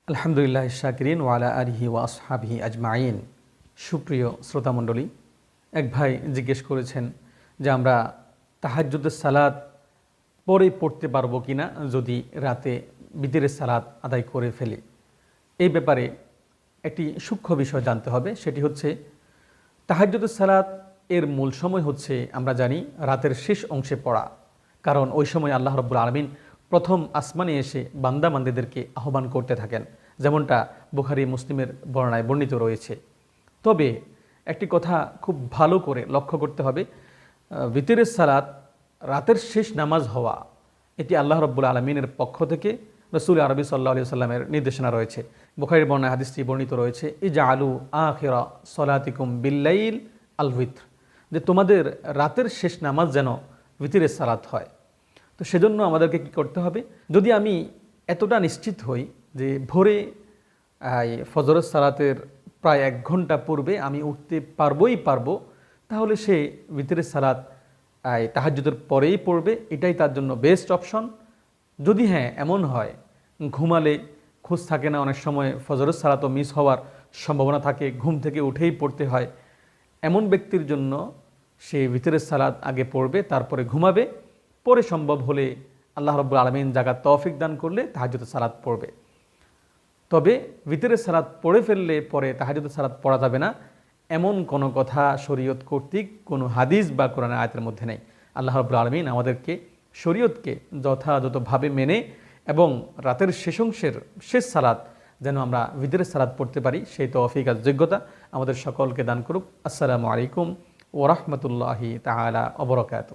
আলহামদুলিল্লাহ শাকিরিন ওয়ালা আলিহি ওয়া আসহাবিহি আজমাইন। সুপ্রিয় শ্রোতামণ্ডলী, এক ভাই জিজ্ঞেস করেছেন যে আমরা তাহাজ্জুদের সালাত পরে পড়তে পারবো কিনা যদি রাতে বিতরের সালাত আদায় করে ফেলি। এই ব্যাপারে একটি সূক্ষ্ম বিষয় জানতে হবে, সেটি হচ্ছে তাহাজ্জুদের সালাত এর মূল সময় হচ্ছে আমরা জানি রাতের শেষ অংশে পড়া, কারণ ওই সময় আল্লাহ রাব্বুল আলামিন প্রথম আসমানে এসে বান্দা বান্দীদেরকে আহ্বান করতে থাকেন, যেমনটা বুখারী মুসলিমের বর্ণনায় বর্ণিত রয়েছে। তবে একটি কথা খুব ভালো করে লক্ষ্য করতে হবে, বিতরের সালাত রাতের শেষ নামাজ হওয়া এটি আল্লাহ রাব্বুল আলামিনের পক্ষ থেকে রাসূল আরবি সাল্লাল্লাহু আলাইহি ওয়াসাল্লামের নির্দেশনা রয়েছে। বুখারীর বর্ণনায় হাদিসটি বর্ণিত রয়েছে, ইজআলু আখিরা সলাতিকুম বিল্লাইল আল উইত্র, যে তোমাদের রাতের শেষ নামাজ যেন বিতরের সালাত হয়। তো সেজন্য আমাদেরকে কি করতে হবে, যদি আমি এতটা নিশ্চিত হই যে ভোরে ফজরের সালাতের প্রায় 1 ঘন্টা পূর্বে আমি উঠতে পারবো, তাহলে সে বিতরের সালাত তাহাজ্জুদের পরেই পড়বে, এটাই তার জন্য বেস্ট অপশন। যদি হ্যাঁ এমন হয় ঘুমালে খোঁজ থাকে না, অনেক সময় ফজরের সালাতও মিস হওয়ার সম্ভাবনা থাকে, ঘুম থেকে উঠেই পড়তে হয়, এমন ব্যক্তির জন্য সে বিতরের সালাত আগে পড়বে, তারপরে ঘুমাবে, পরে সম্ভব হলে আল্লাহ রাব্বুল আলামিন জাগার তৌফিক দান করলে তাহাজ্জুদের সালাত পড়বে। তবে বিতরের সালাত পড়ে ফেললে পরে তাহাজ্জুদের সালাত পড়া যাবে না, এমন কোনো কথা শরীয়ত কর্তৃক কোনো হাদিস বা কোরআনের আয়াতের মধ্যে নেই। আল্লাহ রাব্বুল আলামিন আমাদেরকে শরীয়তকে যথাযথভাবে মেনে এবং রাতের শেষ অংশের শেষ সালাত যেন আমরা বিতরের সালাত পড়তে পারি, সেই তৌফিক আর যোগ্যতা আমাদের সকলকে দান করুক। আসসালামু আলাইকুম ওয়া রাহমাতুল্লাহি তাআলা ওয়া বারাকাতুহু।